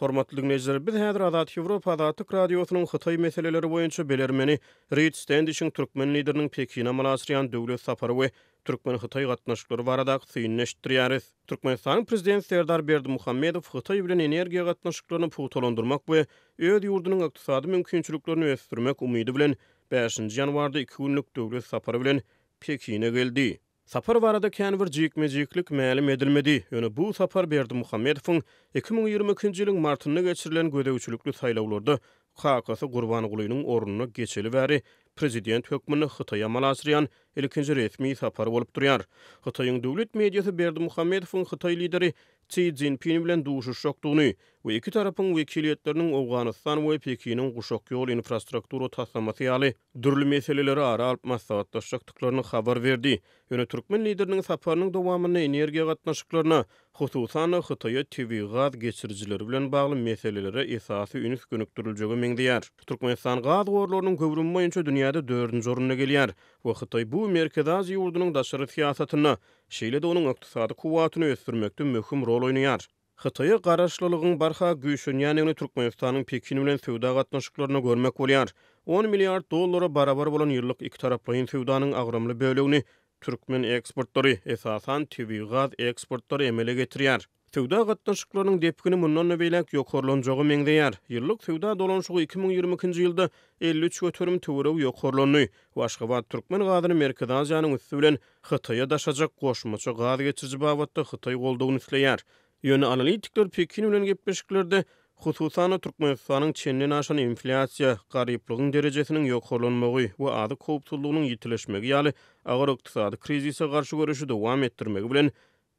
Hormatly dinleyijiler, biz häzir Azat Ýewropa Azatlyk radiosynyň Hytaý meseleleri boýunça belermeni Reid Standish'in Türkmen lideriniň Pekin'e malaçyryan döwlet sapary we Türkmen Hytaý gatnaşyklary barada syňleşdirýäris. Türkmenistanyň prezidenti Serdar Berdimuhammedow Hytaý bilen energiýa gatnaşyklaryny puwtalandyrmak we öz ýurdunyň ykdysady mümkinçiliklerini ösdürmek umydy bilen 5-nji ýanwarda 2 günlük döwlet sapary bilen Pekin'e geldi. Sapar barada känbir jikmejiklik mälim edilmedi. Ýöne bu sapar Berdimuhammedowyň 2022-nji ýylyň martynda geçirilen gödäwçilikli saýlawlarda Kakasy Gurban Gulynyň ornuny geçeli bäri prezident hökmüni Hytaýa malaçyryan ilkinji resmi sapar bolup durýar. Hytaýyň döwlet mediýasy Berdimuhammedowyň Hytaý lideri Xi Jinping bilen duşuşykdygyny we iki tarapyň wekiliýetleriniň Awganistan we Pekiniň guşak ýol infrastruktura taslamasy ýaly dürli meseleleri ara alyp maslahatlaşykdyklaryny habar berdi. Ýöne Türkmen lideriniň saparynyň dowamyny energiýa gatnaşyklaryna, hususan Hytaýa TV gaz geçirjileri bilen bagly meselelere esasy üns gönükdirilýägi meňdäýär. Türkmenistan gaz gorlarynyň göwrümi boýunça dünýäde 4-nji orunda gelýär. We Hytaý bu Merkez Aziýa ýurdunyň daşary siýasatyna, şeýle-de onuň ykdysady kuwatyny ösdürmekde möhüm rol oýnaýar. Hytaýa garaşlylygyň barha güýçlenýäni Türkmenistanyň Pekin bilen söwda gatnaşyklaryna görmek bolýar. 10 milliard dollara barabar bolan ýyllyk iki taraplyň söwdanyň agramly bölegini Türkmen eksportları esasan TV gaz eksportları emele getirýär. Söwda gatnaşyklarynyň depkini mundan beýlek ýokarlanjagy meňdäýär. Ýyllyk söwda dolanşygy 2020-nji ýylda 53 götürüm töwereg ýokarlandy. Aşgabat Türkmen gazyny Merkez Aziýanyň üstü bilen Hytaýa daşajak goşmaça gaz geçirji babatda Hytaý goldugyny isleýär. Ýöne analitikler Pekin bilen gepleşiklerde hususan Türkmenistanyň çenden aşan inflasiýa, garyplygyň derejesiniň ýokarlanmagy we ady kopsullygynyň ýitileşmegi ýaly agyr ykdysady krizise garşy görüşi dowam etdirmegi bilen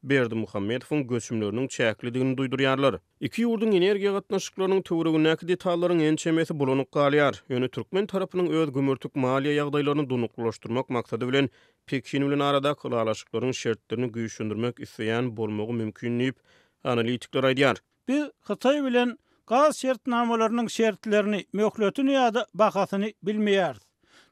Berdimuhammedowyň göçümleriniň çäklidigini duýdurýarlar. Iki ýurdun energiýa gatnaşyklarynyň töweregindäki detalaryň en çemesi bulanyp galýar. Ýöne Türkmen tarapynyň öz gümürtük maliýe ýagdaýlaryny dunuklaşdyrmak maksady bilen Pekin bilen arada kılalaşyklaryň şertlerini güýçlendirmek isleýän bolmagy mümkin diýip analitikler aýdýar. Biz Hytaý bilen gaz şertnamalarynyň şertlerini, möhletini ýa-da bahasyny bilmeýäris.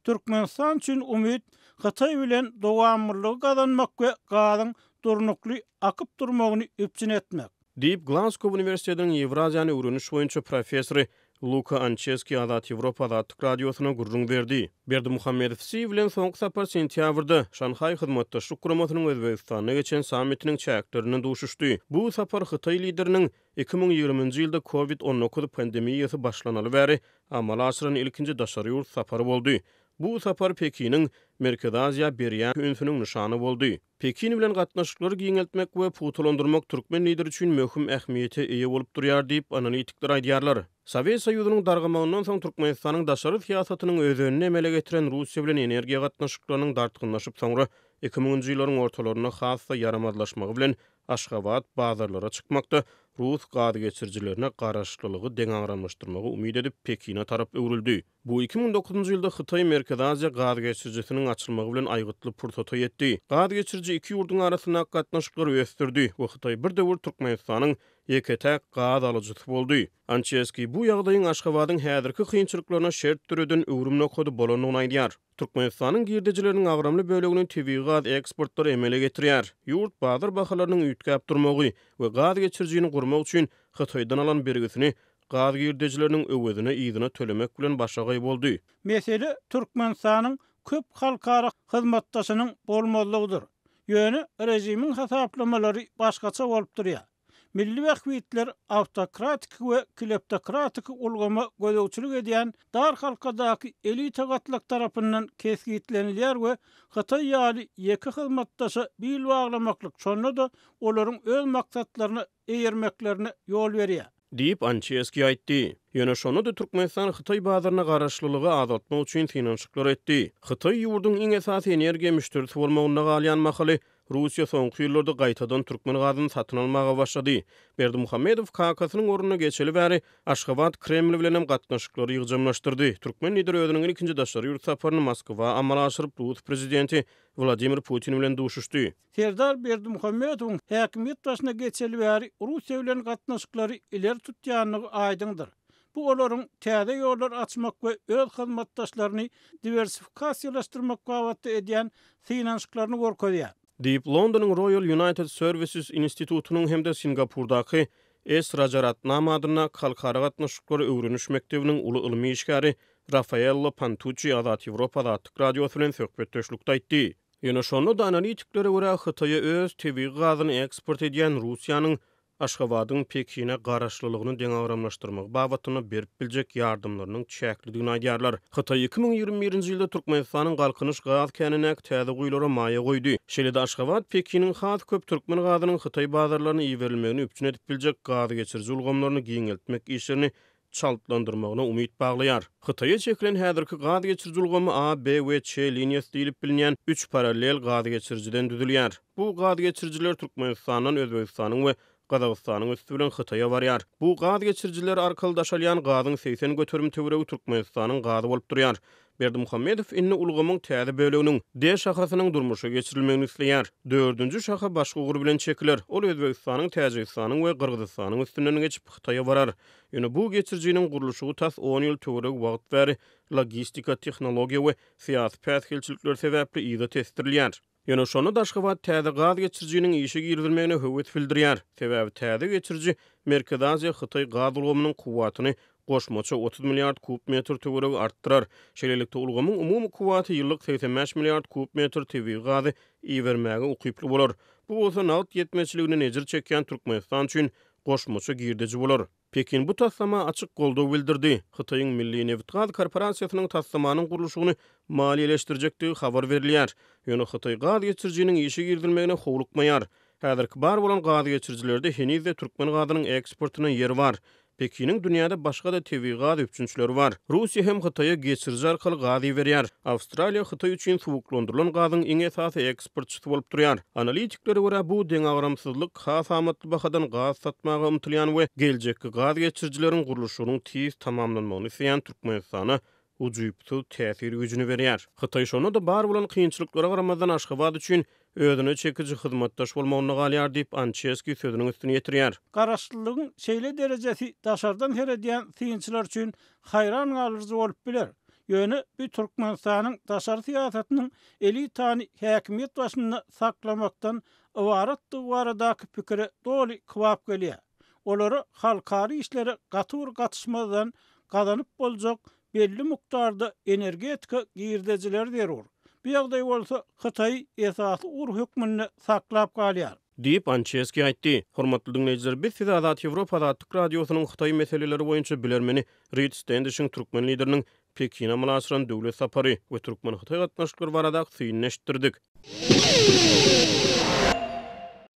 Türkmenistan üçin umyt Hytaý bilen dowamlılık gazanmak we gazyň durnukly akyp durmagyny üpçün etmek. Diýip Glasgow Uniwersitetining Ewraziýany öwreniş boýunça professory Luka Ancheski Azat Ýewropa Azatlyk radiosyna gurrun berdi. Berdimuhammedow bilen soňky sapar sentýabrda Şanhaý hyzmatdaşlyk guramasynyň Özbegistana geçen sammitiniň çäklerini duşuşdy. Bu sapar Hytaý lideriniň 2020-nji ýylda COVID-19 pandemiýasy başlanaly bäri amal aşyran ilkinji daşary ýurt sapary boldy. Bu sapar Pekiniň Merkez Aziýa berýän ünsüniň nyşany boldy. Pekin bilen gatnaşyklary giňeltmek we puwtalandyrmak Türkmen lideri üçin möhüm ähmiýete eýe bolup durýar diýip analitikler aýdýarlar. Sowet Soýuzynyň dargamagynyň soň Türkmenistanyň daşary siýasatynyň özünni emele getiren Russiýa bilen energiýa gatnaşyklarynyň dartgynlaşyp soňra 2000-nji ýyllaryň ortalaryna hassa yaramazlaşmagy bilen Aşgabat bazarlara çykmakda Rus gaz geçirjilerine garaşlylygy deňagramlaşdyrmagy umyt edip Pekine tarap öwrüldi. Bu 2009-njy ýylda Hytaý Merkez Aziýa gaz geçirjisiniň açylmagy bilen aýgytly pursata ýetdi. Gaz geçirji iki ýurduň arasyna gatnaşyklary ösdürdi we Hytaý bir döwür Türkmenistanyň ýeketäk gaz alyjysy boldy. Ancheski bu ýagdaýyň Aşgabatyň häzirki kynçylyklaryna şert türeden öwrüm nokady bolanyny aýdýar. Türkmenistanyň girdijileriniň agramly bölegini TV gaz eksportları emele getirýär. Ýurt bazar bahalarynyň üýtgäp durmagy we gaz geçirjini gurmak üçin Hytaýdan alan bergisini gaz girdijileriniň öwedine ýygyna tölemek bilen başagaý boldy. Mesele Türkmenistanyň köp halkara hyzmatdaşynyň bolmalygydyr. Ýöne rejimiň hasaplamalary başgaça bolup durýar. Milli wekiller awtokratik we kleptokratik ulgama gödäwçilik edýän dar halkadaky elita gatlyk tarapyndan kesgitlenilýär we Hytaý ýaly ýeki hyzmatdaşa bil baglamaklyk şonda da olaryň öz maksatlaryny eýermeklerine ýol berýär. Diýip Ancheski aýtdy. Ýöne şonu da Türkmenistan Hytaý bazaryna garaşlylygy azaltmak üçin finansiýalar etdi. Hytaý ýurdun iň esasy energiýa müşterisi bolmagyna galýan mahaly Russiýa soňky ýyllarda gaýtadan Türkmen gazyny satyn almaga başlady. Berdimuhammedow Kakasynyň ornuny geçeli bäri Aşgabat Kreml bilen hem gatnaşyklary ýygjamlaşdyrdy. Türkmen lideri özüniň ikinji daşary ýurt saparyny Moskwa amal aşyryp Rus prezidenti Vladimir Putin bilen duşuşdy. Serdar Berdimuhammedowyň häkimet başyna geçeli bäri Russiýa bilen gatnaşyklary ileri tutýanyny aýdyndyr. Bu olaryň täze ýollar açmak we öz hyzmatdaşlaryny diversifikasiýalaşdyrmak gabatda edýän finansiýaklaryny gorkodýar. Diýip Londonyň Royal United Services Institutunyň hem de Singapurdaky Esra Jaratnama adyna halkara gatnaşykları öwreniş mektebiniň uly ilmi işgäri Raffaello Pantucci Azat Ýewropa Azatlyk radiosu bilen söhbetdeşlikde aýtdy. Ýöne şonu da analitiklere görä Hytaýa öz tebii gazyny eksport edýän Russiýanyň Aşgabatyň Pekine garaşlylygyny deňawramlaşdyrmak babatyna berip biljek ýardymlarynyň çäkligini aýdýarlar. Hytaý 2021-nji ýylda Türkmenistanyň galkynyş gaz känine täze guýlara maýa goýdy. Şeýle-de Aşgabat Pekiniň has köp türkmen gazynyň Hytaý bazarlaryna iýerilmegini üpçün edip biljek gaz geçirji ulgamlaryny giňeltmek işlerini çaltlandyrmagyna umyt baglaýar. Hytaýa çekilen häzirki gaz geçirji ulgamy A, B we C liniýasy diýilip bilinýän 3 paralel gaz geçirjiden düzülýär. Bu gaz geçirjiler Türkmenistanyň, Özbegistanyň we Gazagystanyň üstü bilen Hytaýa barýar. Bu gaz geçirjiler arkaly daşalýan gazyň 80 götürüm töweregi Türkmenistanyň gazy bolup durýar. Berdimuhammedow inni ulgamyň täze böleginiň D şahasynyň durmuşa geçirilmegini isleýär. 4-nji şaha başga ugur bilen çekiler. Ol Özbegistanyň, Täjikistanyň we Gyrgyzstanyň üstünden geçip Hytaýa barar. Ýöne bu geçirjiniň gurulşy tas 10 ýyl töwereg wagt bäri logistika, tehnologiýa we syýasy päsgelçilikler sebäpli ýa-da testirilýär. Ýöne şonu da Aşgabat täze gaz geçirjiniň işe girilmegine höwet bildirýär. Sebäbi täze geçirji Merkezi Aziýa Hytaý gaz ulgamynyň kuwwatyny goşmaça 30 milliard kub metr töwereg artdyrar. Şeýlelikde ulgamyň umumy kuwwaty ýyllyk 85 milliard kub metr tebii gazy iýermäge ukyply bolar. Bu bolsa nagt ýetmeçiligine nejir çekýän Türkmenistan üçin goşmaça girdeji bolar. Pekin bu taslama açyk goldaw bildirdi. Hytaýyň Milli Neft Gaz Korporasiýasynyň taslamanyň gurulşygyny maliýeleşdirjekdigi habar berilýär. Ýöne Hytaý gaz geçirjiniň işe girilmegine howlukmaýar. Häzirki bar bolan gaz geçirjilerde henizde türkmen gazynyň eksportyna ýeri bar. Pekiniň dünýäde başga da tebii gaz üpçünçleri bar. Russiýa hem Hytaýa geçirji arkaly gaz berýär. Awstraliýa Hytaý üçin suwuklandyrylan gazyň iň esasy eksportçysy bolup durýar. Analitiklere görä bu deňawramsyzlyk has amatly bahadan gaz satmaga umtylýan we geljekki gaz geçirjileriň gurulşynyň tiz tamamlanmagyny isleýän Türkmenistana ujuýpdy täsir güýjüni berýär. Hytaý şonu da bar bolan kynçylyklara garamazdan Aşgabat üçin özüne çekiji hyzmatdaş bolmagyny galýar diýip Ançeski sözüniň üstüne ýetirýär. Garaşlylygyň şeýle derejesi daşardan her edýän synçylar üçin haýran galyjy bolup biler. Ýöne bir Türkmenistanyň daşary siýasatynyň elitany häkimiýet başynda saklamakdan ibaratdygy baradaky pikiri doly kwap gelýär. Olary halkary işlere gatyr gatışmadan gazanyp boljak belli mukdarda energetika girdejiler derur. Bu ýagdaý bolsa Hytaý esasy ur hökmüni saklap galýar. Diýip Ançeski aýtdy. Hormatly dinleýijiler, biz size Azat Ýewropa Azatlyk radiosynyň Hytaý meseleleri boýunça bilermeni Reed Standish'in türkmen lideriniň Pekine münasıran döwlet sapary we türkmen Hytaý gatnaşyklary barada syýnleşdirdik.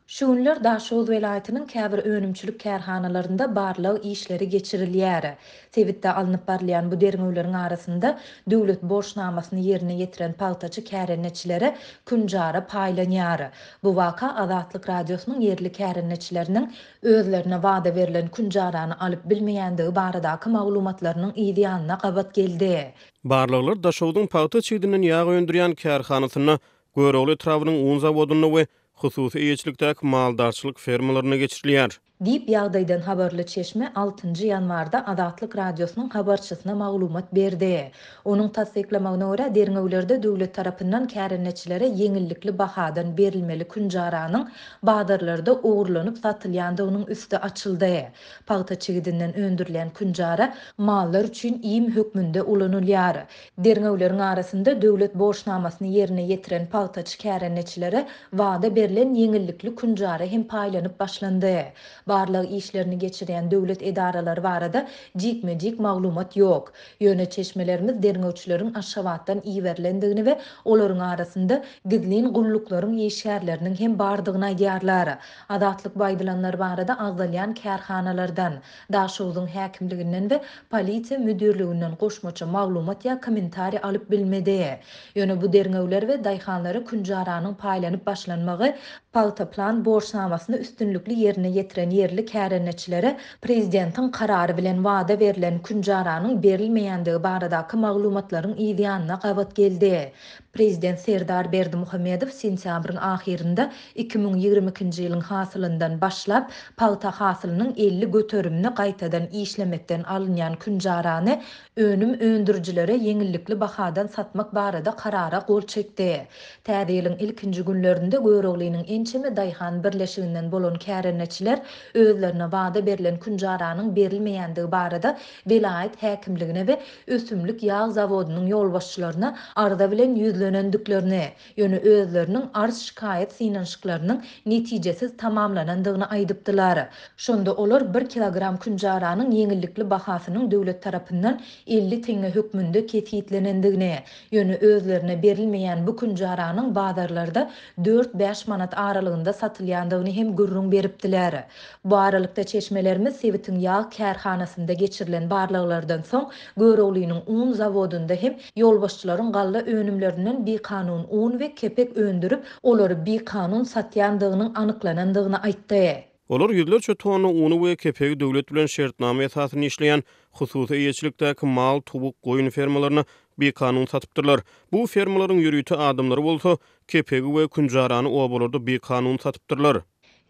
Şuňlar Daşoz welaýatynyň käbir önümçülük kärhanalarynda barlyk işleri geçirilýär. Tebitde alınıp barlayan bu derňewleriň arasynda döwlet borçnamasyny ýerine ýetiren paltaçy kärenneçilere künjara paýlanýar. Bu waka Azatlyk radiosynyň ýerli kärenneçileriniň özlerine wada berilen künjarany alyp bilmeýändigi baradaky maglumatlarynyň ýa-da gabat geldi. Barlyklar Daşowdyň palta çygynyň ýagy öndürýän kärhanasyna Görögli trawynyň un zawodyna we hususy eýçilikdäki maldarçylyk fermalaryna geçirilýär. Diýip ýagdaýdan habarly Çeşme 6-njy ýanwarda Azatlyk radiosynyň habarçysyna maglumat berdi. Onuň tasdiklamagyna görä derňewlerde döwlet tarapyndan kärenneçilere ýeňillikli bahadan berilmeli künjaranyň bazarlarda ogurlanyp satylýandygynyň üstü açyldy. Paýta çygydynyň öndürilen künjara mallar üçin iým hökmünde ulanylýar. Derňewleriň arasynda döwlet borçnamasyny ýerine ýetiren paýtaçy kärenneçilere wada berilen ýeňillikli künjara hem paýlanyp başlandy. Barlyk işlerini geçirýän döwlet edaralary barada jikme-jik maglumat ýok. Ýöne çeşmelerimiz derňewçileriň Aşgabatdan iýerlendigini we olaryň arasynda gizlin gulluklaryň ýeşärleriniň hem bardygyna aýdýarlar. Azatlyk baýdylanlar barada agdalýan kärhanalardan, Daşowdyň häkimliginden we polisiýa müdürliginden goşmaça maglumat ýa kommentari alyp bilmedi. Ýöne bu derňewler we daýhanlary künjaranyň paýlanyp başlanmagy paýta plan borçnamasyny üstünlükli ýerine ýetiren ýerli kärenneçilere prezidentiň karary bilen wada berilen künjaranyň berilmeýändigi baradaky maglumatlaryň ýa-da gabat geldi. Prezident Serdar Berdimuhamedov sentýabryň ahirinde 2022-nji ýylyň hasylyndan başlap palta hasylynyň 50 göterimini gaýtadan işlemekden alynýan künjarany önüm öndürjilere yeňillikli bahadan satmak barada karara gol çekdi. Täze ýylyň ilkinji günlerinde Göwrekliniň ençeme daýhan birleşiginden bolan kärenetçiler özlerine wada berilen künjaranyň berilmeýändigi barada vilayet häkimligine we ösümlik ýağ zawodynyň ýolbaşçylaryna arda bilen ýüzlenendiklerini, ýöne özleriniň arz şikayet synanşyklarynyň netijesiz tamamlanandygyny aýdypdylar. Şonda olar 1 kilogram künjaranyň yeňillikli bahasynyň döwlet tarapyndan 50 teňe hökmünde ketitlenendigini, ýöne özlerine berilmeýän bu künjaranyň bazarlarda 4-5 manat aralygynda satylýandygyny hem gürrüň beripdiler. Bu aralykda çeşmelerimiz Sewitin ýağ kärhanasynda geçirilen barlyklardan soň Göwrekliniň un zawodunda hem ýolbaşçylaryň galla önümlerinden bir kanun un ve kepek öndürüp olary bir kanun satýandygynyň anyklanandygyny aýtdy. Olar ýüzlerçe tonna uny we kepegi döwlet bilen şertname esasyny işleýän hususy eýetçilikdäki mal, tubuk, goýun fermalaryna bir kanun satypdyrlar. Bu fermalaryň ýürüýti adamlary bolsa, kepegi we künjarany obalarda bir kanun satypdyrlar.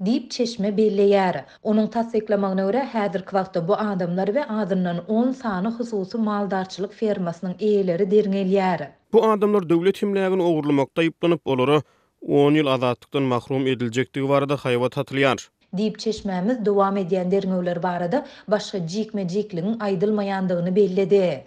Dip çeşme belleýär. Onuň tasdiklamagyna görä häzirki wagtda bu adamlar we adından 10 sany hususy maldarçylyk fermasynyň eýeleri derňelýär. Bu adamlar döwlet himlägini ogurlamakda ýyplanyp olary 10 ýyl azatlykdan mahrum ediljekdigi barada haýbat atylýar. Dip çeşmämiz dowam edýän derňewler barada başga jikme-jikligiň aýdylmaýandygyny belledi.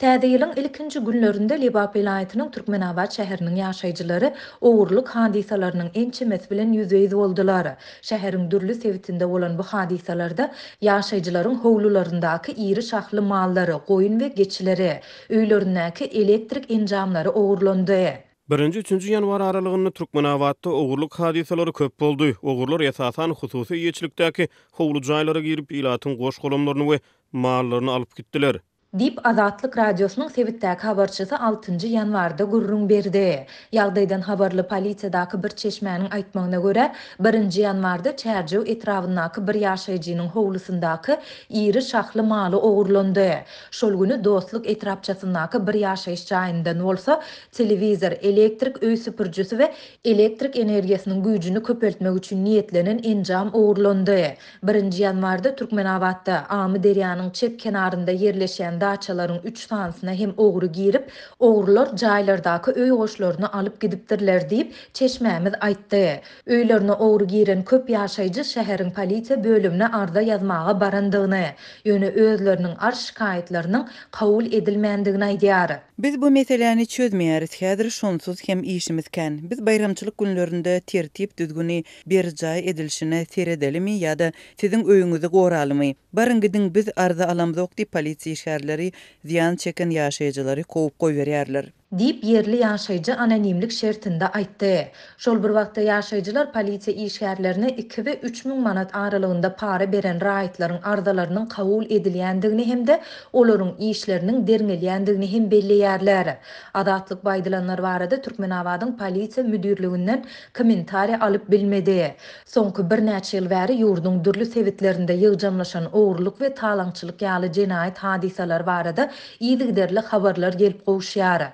Täze ýylyň ilkinji günlerinde Lebap vilayatynyň Türkmenabad şäheriniň ýaşaýjylary ogurluk hadisalarynyň ençemesi bilen ýüzüýiz boldular. Şäheriň dürli sewitinde bolan bu hadisalarda ýaşaýjylaryň howlularyndaky iri şahly mallary, goýun we geçileri, öýlerindäki elektrik enjamlary ogurlandy. 1-3 ýanwar aralygynda Türkmenabadda ogurluk hadisalary köp boldy. Ogurlar esasan hususy ýeçilikdäki howlu jaýlara girip ilatyň goş golamlaryny we mallaryny alyp gitdiler. Dip Azatlyk radiosynyň Sewitdäki habarçysy 6-njy ýanwarda gürrüň berdi. Ýagdaýdan habarly polisiýadaky bir çeşmäniň aýtmagyna görä, 1-nji ýanwarda Çärjew etrafyndaky bir ýaşaýjynyň howlusundaky iri şahly maly ogurlandy. Şol güni Dostluk etrapçasyndaky bir ýaşaýyş jaýyndan bolsa, telewizor, elektrik öý süpürjüsi we elektrik energiýasynyň güýjüni köpeltmek üçin niýetlenen enjam ogurlandy. 1-nji ýanwarda Türkmenabadda Amy derýanyň çep kenarynda ýerleşen daçalaryň 3 sanasyna hem ogru girip, ogrular jaýlardaky öý goşlaryny alyp gidipdirler diýip çeşmämiz aýtdy. Öýlerine ogru giren köp ýaşaýjy şäheriň polisiýa bölümine arda ýazmaga barandygyny, ýöne özleriniň arz şikaýetlerini kabul edilmändigini aýdýar. Biz bu meseleni çözmeýäris. Häzir şonsuz hem işimiz kän. Biz bayramçylyk günlerinde tertip düzgüni bir jaý edilişine seredelimi ýa-da siziň öýüňizi goralymy? Barın gidin biz arda alamyk diýip polisiýa işgärleri ziyan çeken ýaşaýjylary kovup goýberýärler. Dip yerli ýaşaýjy anonimlik şertinde aýtdy. Şol bir wagtda ýaşaýjylar polisiýa işgärlerine 2 we 3 000 manat aralygynda para beren raýatlaryň ardalarynyň kabul edilýändigini hemde olaryň işleriniň derňelýändigini hem belleýärler. Azatlyk baýdylanlar barada Türkmenabadyň polisiýa müdürliginden kommentariýa alyp bilmedi. Soňky bir näçe ýyl bäri ýurdun dürli sewitlerinde ýygjamlaşan ogurluk we talaňçylyk ýaly jenaýat hadisalar barada ýygyderli habarlar gelip gowuşýar.